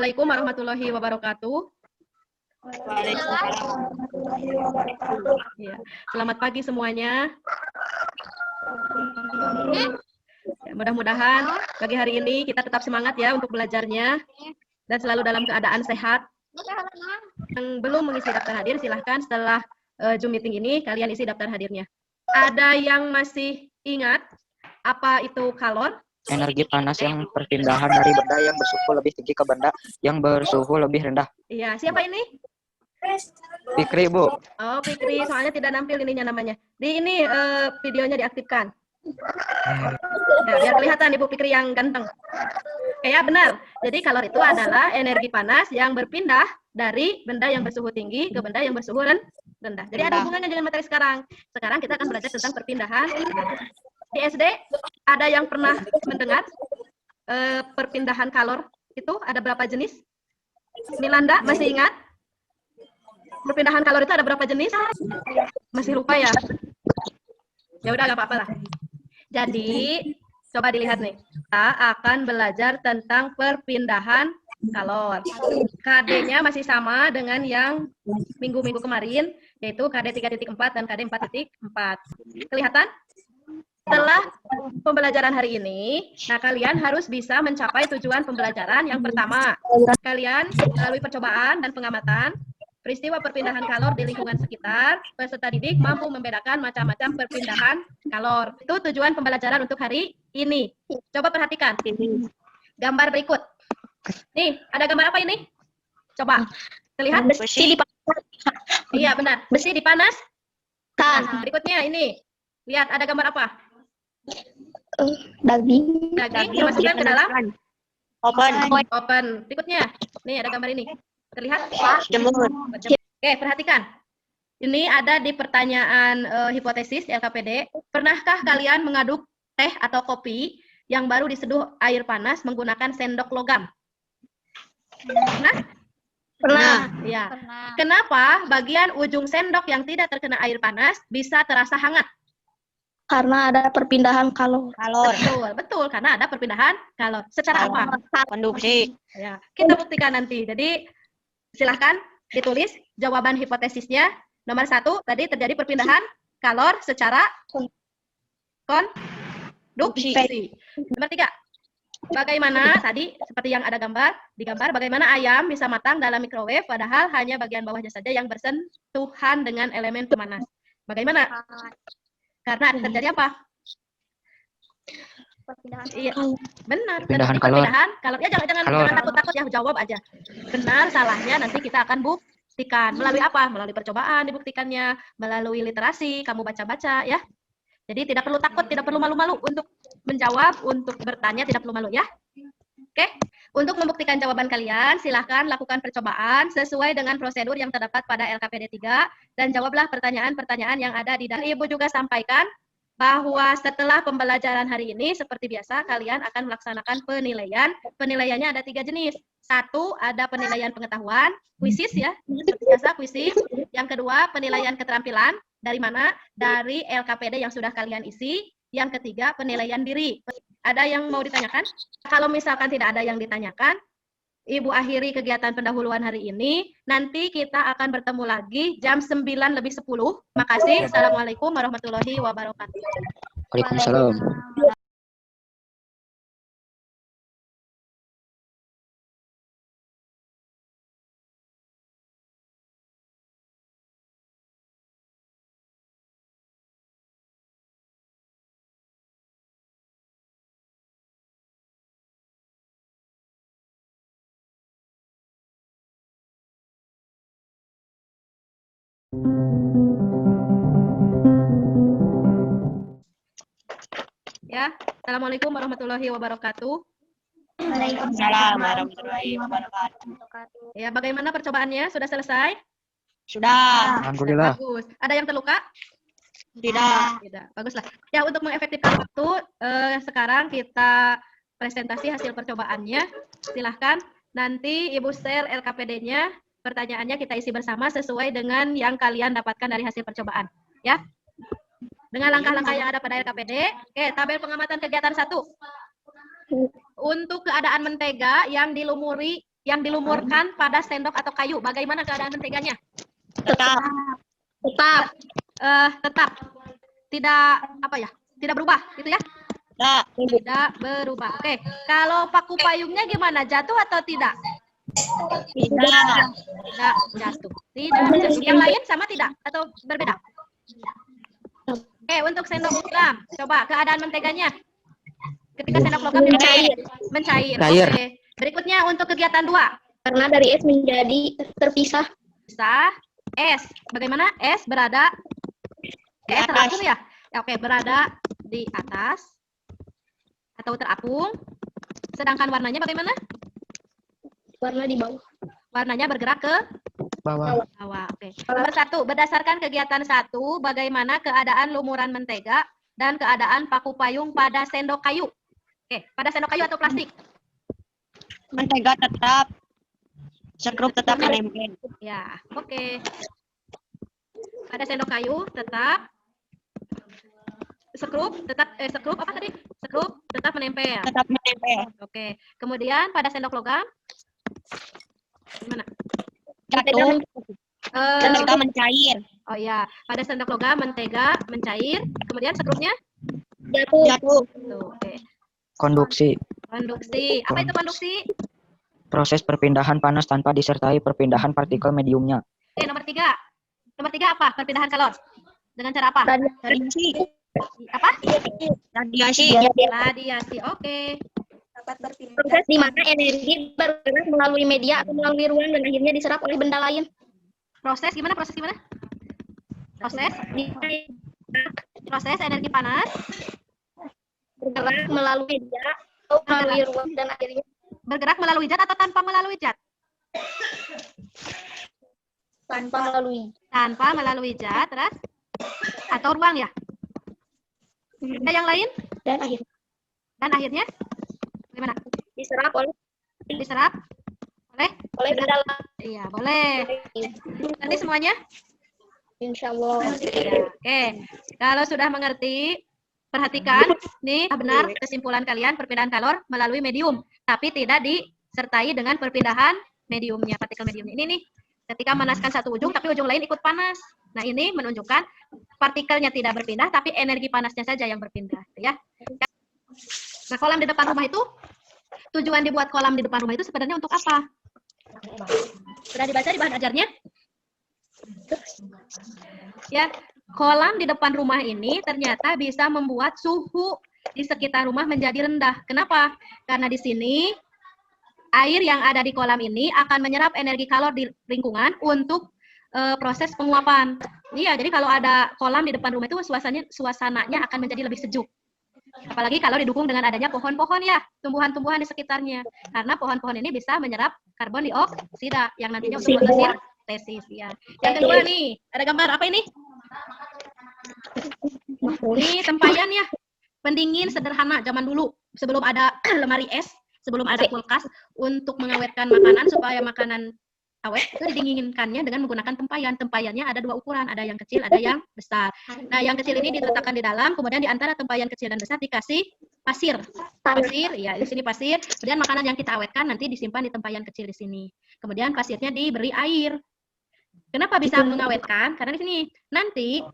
Assalamualaikum warahmatullahi wabarakatuh. Ya, selamat pagi semuanya. Ya, mudah-mudahan pagi hari ini kita tetap semangat ya untuk belajarnya dan selalu dalam keadaan sehat. Yang belum mengisi daftar hadir silahkan setelah Zoom meeting ini kalian isi daftar hadirnya. Ada yang masih ingat apa itu kalor? Energi panas yang perpindahan dari benda yang bersuhu lebih tinggi ke benda yang bersuhu lebih rendah. Iya, siapa ini? Fikri, Bu. Oh, Fikri, soalnya tidak nampil ininya namanya. Di ini videonya diaktifkan. Ya, biar kelihatan Ibu Fikri yang ganteng. Oke, ya benar. Jadi kalor itu adalah energi panas yang berpindah dari benda yang bersuhu tinggi ke benda yang bersuhu rendah. Jadi ada hubungannya dengan materi sekarang. Sekarang kita akan belajar tentang perpindahan. Di SD ada yang pernah mendengar perpindahan kalor itu ada berapa jenis? Milanda masih ingat? Perpindahan kalor itu ada berapa jenis? Masih lupa ya? Ya udah nggak apa-apa lah. Jadi coba dilihat nih. Kita akan belajar tentang perpindahan kalor. KD-nya masih sama dengan yang minggu-minggu kemarin, yaitu KD 3.4 dan KD 4.4. Kelihatan? Setelah pembelajaran hari ini, nah kalian harus bisa mencapai tujuan pembelajaran. Yang pertama, kalian melalui percobaan dan pengamatan peristiwa perpindahan kalor di lingkungan sekitar, peserta didik mampu membedakan macam-macam perpindahan kalor. Itu tujuan pembelajaran untuk hari ini. Coba perhatikan gambar berikut. Nih, ada gambar apa ini? Coba, terlihat? Besi dipanas. Iya, benar. Besi dipanas. Nah, berikutnya ini. Lihat, ada gambar apa? Daging. Daging dimasukkan ke dalam Open. Berikutnya, nih ada gambar ini. Terlihat? Jemur. Oke, perhatikan. Ini ada di pertanyaan hipotesis LKPD. Pernahkah kalian mengaduk teh atau kopi yang baru diseduh air panas menggunakan sendok logam? Pernah? Ya. Pernah. Kenapa bagian ujung sendok yang tidak terkena air panas bisa terasa hangat? Karena ada perpindahan kalor. Betul, karena ada perpindahan kalor. Secara apa? Konduksi. Ya, kita buktikan nanti. Jadi silahkan ditulis jawaban hipotesisnya. Nomor 1, tadi terjadi perpindahan kalor secara konduksi. Nomor 3, bagaimana tadi seperti yang ada digambar bagaimana ayam bisa matang dalam microwave padahal hanya bagian bawahnya saja yang bersentuhan dengan elemen pemanas. Bagaimana? Karena terjadi apa? Iya, benar. Perpindahan kalor. Ya jangan takut-takut ya, jawab aja. Benar, salahnya nanti kita akan buktikan. Melalui apa? Melalui percobaan dibuktikannya, melalui literasi, kamu baca-baca ya. Jadi tidak perlu takut, tidak perlu malu-malu untuk menjawab, untuk bertanya tidak perlu malu ya. Oke, untuk membuktikan jawaban kalian, silahkan lakukan percobaan sesuai dengan prosedur yang terdapat pada LKPD 3 dan jawablah pertanyaan-pertanyaan yang ada di dalam. Ibu juga sampaikan bahwa setelah pembelajaran hari ini, seperti biasa, kalian akan melaksanakan penilaian. Penilaiannya ada 3 jenis. 1, ada penilaian pengetahuan, kuisis ya, seperti biasa kuisis. Yang kedua, penilaian keterampilan. Dari mana? Dari LKPD yang sudah kalian isi. Yang ketiga, penilaian diri. Ada yang mau ditanyakan? Kalau misalkan tidak ada yang ditanyakan, Ibu akhiri kegiatan pendahuluan hari ini. Nanti kita akan bertemu lagi jam 9:10. Makasih. Assalamualaikum warahmatullahi wabarakatuh. Waalaikumsalam. Ya, Assalamualaikum warahmatullahi wabarakatuh. Waalaikumsalam warahmatullahi wabarakatuh. Ya, bagaimana percobaannya? Sudah selesai? Sudah. Alhamdulillah. Bagus. Ada yang terluka? Tidak. Baguslah. Ya, untuk mengefektifkan waktu, sekarang kita presentasi hasil percobaannya. Silahkan. Nanti Ibu share LKPD-nya. Pertanyaannya kita isi bersama sesuai dengan yang kalian dapatkan dari hasil percobaan. Ya. Dengan langkah-langkah yang ada pada LKPD. Oke, tabel pengamatan kegiatan 1. Untuk keadaan mentega yang dilumuri yang dilumurkan pada sendok atau kayu. Bagaimana keadaan menteganya? Tetap. Tetap. Tetap. Tidak apa ya? Tidak berubah, gitu ya? Tidak. Tidak berubah. Oke. Kalau paku payungnya gimana? Jatuh atau tidak? Tidak. Tidak jatuh. Tidak jatuh. Yang lain sama tidak? Atau berbeda? Oke, untuk sendok logam, coba keadaan menteganya. Ketika sendok logam mencair. Cair. Oke. Berikutnya untuk kegiatan 2. Karena dari es menjadi terpisah. Bisa. Es. Bagaimana? Es berada Di atas. terapung ya? Ya, oke, berada di atas atau terapung. Sedangkan warnanya bagaimana? Warna di bawah. Warnanya bergerak ke Bawah. bawah. Oke. Nomor 1, berdasarkan kegiatan 1, bagaimana keadaan lumuran mentega dan keadaan paku payung pada sendok kayu? Oke, pada sendok kayu atau plastik? Mentega tetap. Sekrup tetap menempel. Ya, oke. Pada sendok kayu tetap sekrup apa tadi? Sekrup tetap menempel. Tetap menempel. Oke. Kemudian pada sendok logam gimana? Jatuh. Eh, Mentega mencair. oh ya, pada sendok logam mentega mencair, kemudian sekrupnya Jatuh. Jatuh. tuh, oke. Konduksi. Konduksi. Apa itu konduksi? Proses perpindahan panas tanpa disertai perpindahan partikel mediumnya. Oke, nomor 3. Nomor 3 apa? Perpindahan kalor. Dengan cara apa? Radiasi. Apa? Radiasi. Radiasi. Oke. Proses di mana energi bergerak melalui media atau melalui ruang dan akhirnya diserap oleh benda lain. Proses gimana? Proses gimana? Proses energi panas Bergerak melalui media atau melalui ruang dan akhirnya bergerak melalui zat atau tanpa melalui zat? tanpa melalui. Tanpa melalui zat, terus atau ruang ya? Ada yang lain? Dan akhirnya Dan akhirnya gimana? diserap oleh Boleh? benda lain. Iya, boleh. Ngerti semuanya? Insya Allah. Ya, oke. Kalau sudah mengerti, perhatikan, nih benar kesimpulan kalian perpindahan kalor melalui medium, tapi tidak disertai dengan perpindahan mediumnya, partikel mediumnya. Ini nih, ketika memanaskan satu ujung, tapi ujung lain ikut panas. Nah, ini menunjukkan partikelnya tidak berpindah, tapi energi panasnya saja yang berpindah, ya. Nah, kolam di depan rumah itu, tujuan dibuat kolam di depan rumah itu sebenarnya untuk apa? Sudah dibaca di bahan ajarnya? Ya, kolam di depan rumah ini ternyata bisa membuat suhu di sekitar rumah menjadi rendah. Kenapa? Karena di sini air yang ada di kolam ini akan menyerap energi kalor di lingkungan untuk proses penguapan. Iya, jadi kalau ada kolam di depan rumah itu suasananya akan menjadi lebih sejuk. Apalagi kalau didukung dengan adanya pohon-pohon ya, tumbuhan-tumbuhan di sekitarnya. Karena pohon-pohon ini bisa menyerap karbon dioksida yang nantinya untuk fotosintesis ya. Yang kedua nih, ada gambar apa ini? Ini tempayan ya, pendingin sederhana zaman dulu. Sebelum ada lemari es, sebelum ada kulkas, untuk mengawetkan makanan supaya makanan awet, itu didinginkannya dengan menggunakan tempayan. Tempayannya ada 2 ukuran, ada yang kecil, ada yang besar. Nah, yang kecil ini diletakkan di dalam, kemudian di antara tempayan kecil dan besar dikasih pasir. Pasir, ya di sini pasir. Kemudian makanan yang kita awetkan nanti disimpan di tempayan kecil di sini. Kemudian pasirnya diberi air. Kenapa bisa mengawetkan? Karena di sini nanti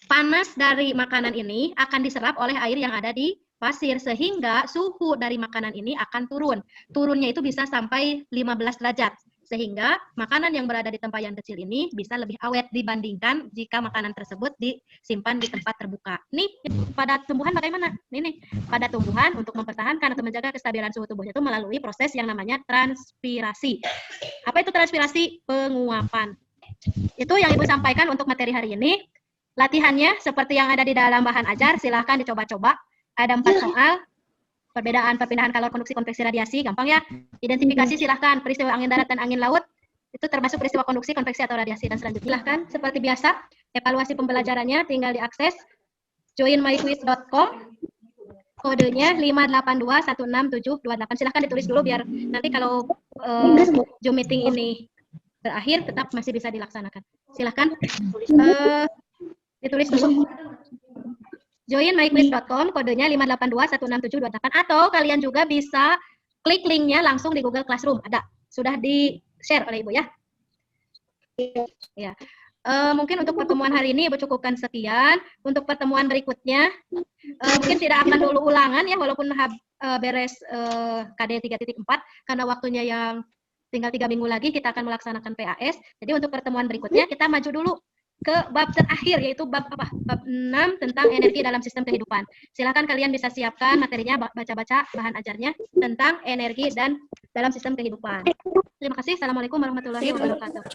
panas dari makanan ini akan diserap oleh air yang ada di pasir, sehingga suhu dari makanan ini akan turun. Turunnya itu bisa sampai 15 derajat. Sehingga makanan yang berada di tempayan kecil ini bisa lebih awet dibandingkan jika makanan tersebut disimpan di tempat terbuka. Nih, pada tumbuhan bagaimana? Ini pada tumbuhan untuk mempertahankan atau menjaga kestabilan suhu tubuhnya itu melalui proses yang namanya transpirasi. Apa itu transpirasi? Penguapan. Itu yang Ibu sampaikan untuk materi hari ini. Latihannya seperti yang ada di dalam bahan ajar, silahkan dicoba-coba. Ada 4 soal. Perbedaan perpindahan kalor, konduksi, konveksi, radiasi, gampang ya. Identifikasi silahkan, peristiwa angin darat dan angin laut, itu termasuk peristiwa konduksi, konveksi, atau radiasi. Dan selanjutnya silahkan, seperti biasa, evaluasi pembelajarannya tinggal diakses joinmyquiz.com, kodenya 5821678. Silahkan ditulis dulu biar nanti kalau Zoom meeting ini berakhir, tetap masih bisa dilaksanakan. Silahkan ditulis dulu. joinmyquiz.com, kodenya 5821678, atau kalian juga bisa klik linknya langsung di Google Classroom, ada sudah di-share oleh Ibu ya. Ya. Mungkin untuk pertemuan hari ini Ibu cukupkan sekian. Untuk pertemuan berikutnya mungkin tidak akan dulu ulangan ya, walaupun beres KD 3.4 karena waktunya yang tinggal 3 minggu lagi kita akan melaksanakan PAS. Jadi untuk pertemuan berikutnya kita maju dulu ke bab terakhir, yaitu bab apa? Bab 6 tentang energi dalam sistem kehidupan. Silakan kalian bisa siapkan materinya, baca-baca bahan ajarnya tentang energi dan dalam sistem kehidupan. Terima kasih. Assalamualaikum warahmatullahi wabarakatuh.